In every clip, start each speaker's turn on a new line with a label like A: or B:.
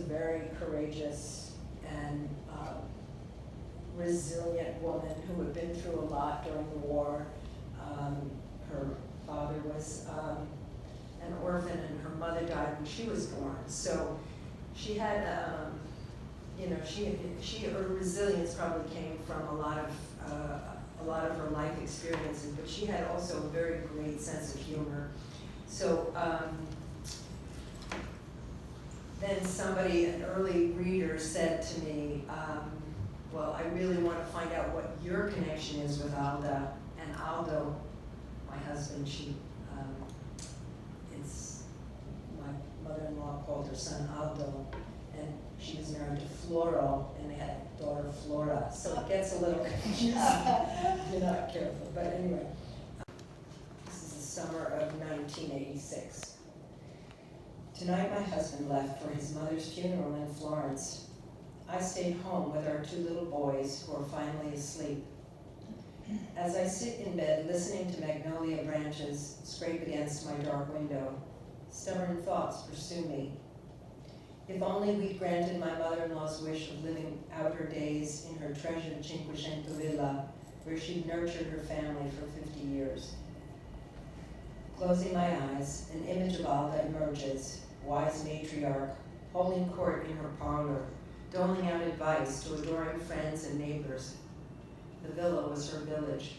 A: very courageous and resilient woman who had been through a lot during the war. Her father was an orphan, and her mother died when she was born. So she had, her resilience probably came from a lot of her life experiences, but she had also a very great sense of humor. So then somebody, an early reader, said to me, well, I really want to find out what your connection is with Alda. And Aldo, my husband, my mother-in-law called her son Aldo, and she was married to Floral, and they had a daughter, Flora. So it gets a little confusing if you're not careful. But anyway, this is the summer of 1986. Tonight my husband left for his mother's funeral in Florence. I stayed home with our 2 little boys who are finally asleep. As I sit in bed listening to magnolia branches scrape against my dark window, stubborn thoughts pursue me. If only we'd granted my mother-in-law's wish of living out her days in her treasured Cinquecento villa, where she'd nurtured her family for 50 years. Closing my eyes, an image of Alda emerges, wise matriarch, holding court in her parlor, doling out advice to adoring friends and neighbors. The villa was her village.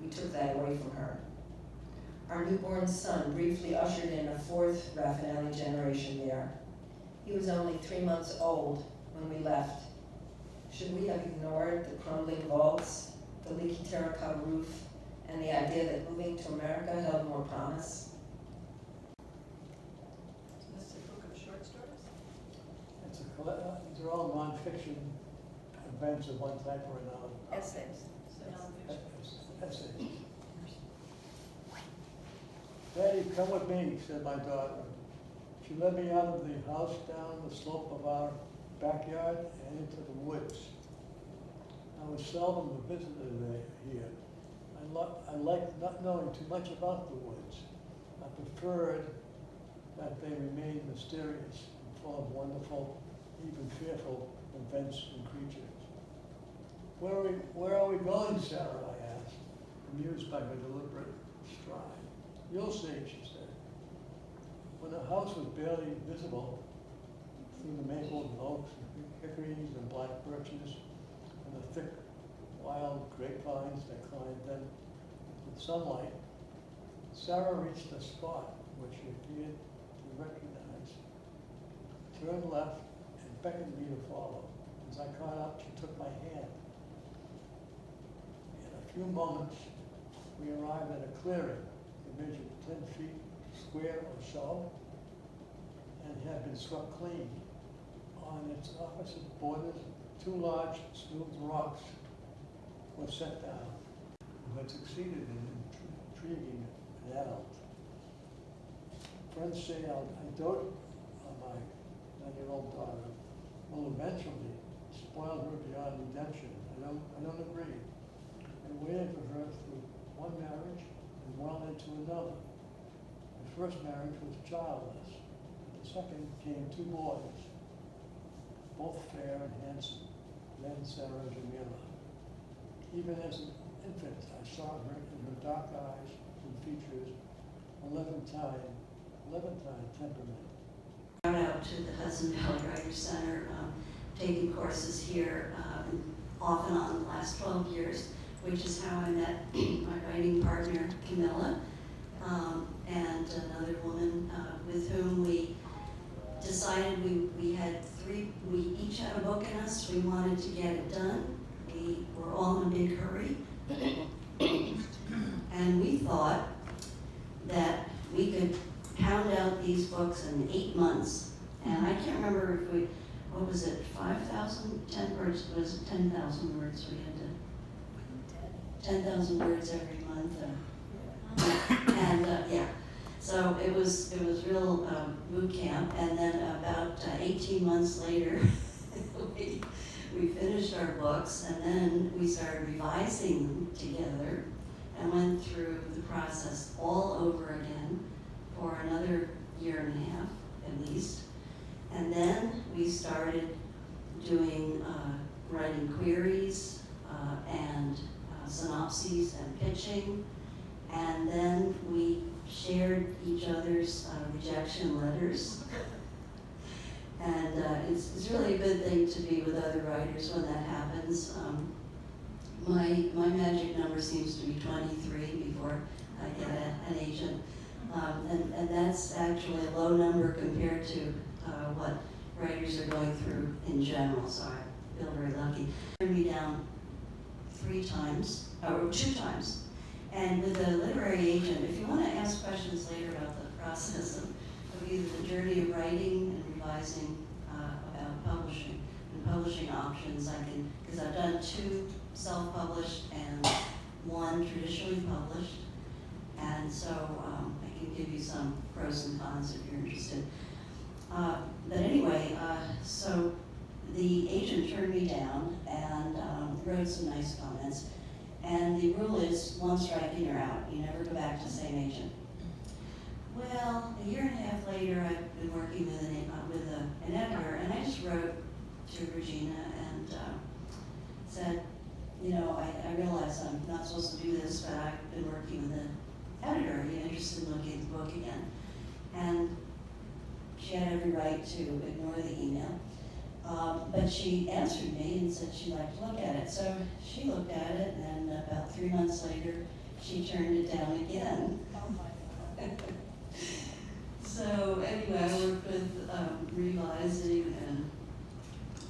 A: We took that away from her. Our newborn son briefly ushered in a 4th Raffinelli generation there. He was only 3 months old when we left. Should we have ignored the crumbling vaults, the leaky terracotta roof, and the idea that moving to America held more promise?
B: These are all non-fiction events of one type or another.
C: Essays.
B: Essays. Daddy, come with me, said my daughter. She led me out of the house, down the slope of our backyard, and into the woods. I was seldom a visitor here. I liked not knowing too much about the woods. I preferred that they remained mysterious and full of wonderful, even fearful events and creatures. Where are we going, Sarah? I asked, amused by her deliberate stride. You'll see, she said. When the house was barely visible through the maples and oaks and hickories and black birches and the thick, wild grapevines that climbed them with sunlight, Sarah reached a spot which she appeared to recognize, turned left, and beckoned me to follow. As I caught up, she took my hand. In a few moments, we arrived at a clearing. It measured 10 feet square or so, and had been swept clean. On its opposite borders, 2 large, smooth rocks were set down, but succeeded in intriguing an adult. Friends say I dote on my 9-year-old daughter will eventually spoil her beyond redemption. I don't agree. I waited for her through one marriage and well into another. The first marriage was childless. The second came 2 boys, both fair and handsome, then Sarah and Camilla. Even as an infant, I saw her in her dark eyes and features, Levantine temperament.
D: Shout out to the Hudson Valley Writers Center, taking courses here off and on the last 12 years, which is how I met my writing partner, Camilla, and another woman with whom we decided we each had a book in us. We wanted to get it done. We were all in a big hurry. And we thought that we could pound out these books in 8 months. And I can't remember if what was it, 5,000, 10 words, was it 10,000 words we had to, 10,000 words every month. And yeah, so it was real boot camp. And then about 18 months later, we finished our books, and then we started revising them together and went through the process all over again for another year and a half at least. And then we started doing, writing queries and synopses and pitching. And then we shared each other's rejection letters. And it's really a good thing to be with other writers when that happens. My magic number seems to be 23 before I get an agent. And that's actually a low number compared to what writers are going through in general, so I feel very lucky. Turned me down 3 times, or 2 times. And with a literary agent, if you want to ask questions later about the process of either the journey of writing and revising about publishing and publishing options, I can, because I've done 2 self-published and 1 traditionally published. And so I can give you some pros and cons if you're interested. But anyway, so the agent turned me down and wrote some nice comments. And the rule is 1 strike and you're out. You never go back to the same agent. Well, a year and a half later, I've been working with an editor, and I just wrote to Regina and said, you know, I realize I'm not supposed to do this, but I've been working with an editor. Are you interested in looking at the book again? And she had every right to ignore the email. But she answered me and said she'd like to look at it. So she looked at it, and about 3 months later, she turned it down again.
C: Oh my God.
D: So anyway, I worked with revising and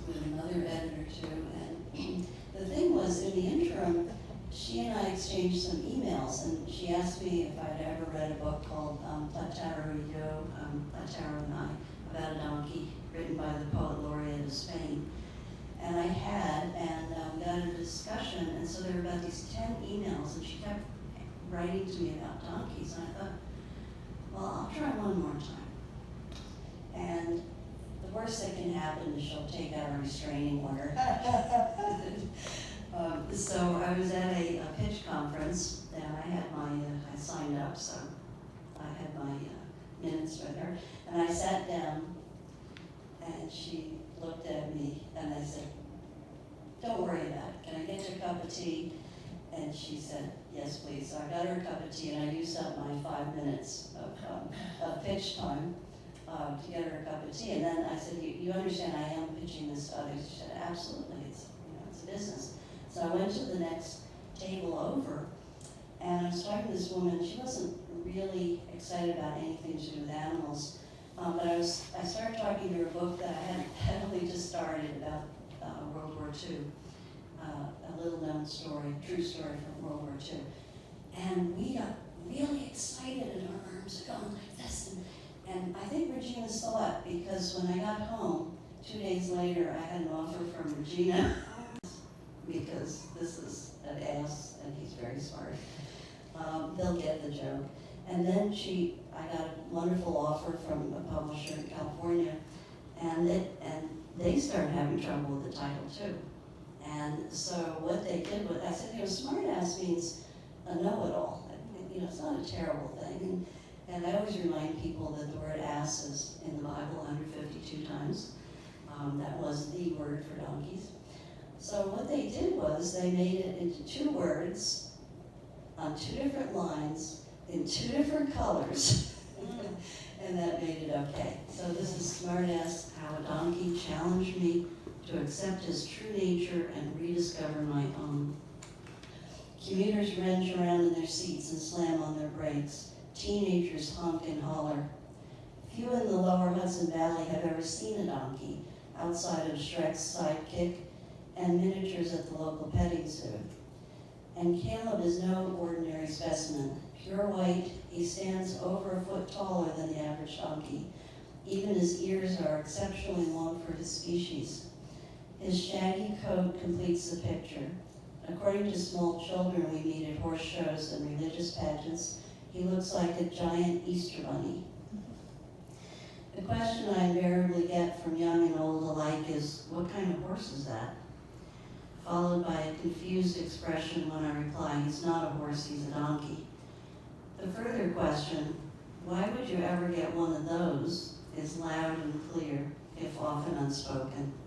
D: with another editor too. And the thing was, in the interim, she and I exchanged some emails, and she asked me if I'd ever read a book called Platero and I, about a donkey, written by the poet laureate of Spain. And I had, and we got a discussion, and so there were about these 10 emails, and she kept writing to me about donkeys, and I thought, well, I'll try one more time. And the worst that can happen is she'll take out a restraining order. So I was at a pitch conference, and I had I signed up, so I had my minutes with her, and I sat down, and she looked at me, and I said, don't worry about it. Can I get you a cup of tea? And she said, yes, please. So I got her a cup of tea, and I used up my 5 minutes of pitch time to get her a cup of tea. And then I said, you understand I am pitching this to others? She said, absolutely. It's a business. So I went to the next table over, and I was talking to this woman. She wasn't really excited about anything to do with animals. But I started talking to her book that I had only just started about World War II, a little known story, true story from World War II. And we got really excited, and our arms are going like this. And I think Regina saw it, because when I got home, 2 days later, I had an offer from Regina, because this is an ass, and he's very smart. They'll get the joke. And then I got a wonderful offer from a publisher in California, and they started having trouble with the title too. And so what they did was, I said, smart ass means a know-it-all. It's not a terrible thing. And I always remind people that the word ass is in the Bible 152 times. That was the word for donkeys. So what they did was they made it into 2 words on 2 different lines in 2 different colors, and that made it okay. So this is Smart Ass, How a Donkey Challenged Me to Accept His True Nature and Rediscover My Own. Commuters wrench around in their seats and slam on their brakes. Teenagers honk and holler. Few in the lower Hudson Valley have ever seen a donkey outside of Shrek's sidekick and miniatures at the local petting zoo. And Caleb is no ordinary specimen. Pure white, he stands over a foot taller than the average donkey. Even his ears are exceptionally long for his species. His shaggy coat completes the picture. According to small children we meet at horse shows and religious pageants, he looks like a giant Easter bunny. The question I invariably get from young and old alike is, what kind of horse is that? Followed by a confused expression when I reply, he's not a horse, he's a donkey. The further question, why would you ever get one of those, is loud and clear. if often unspoken.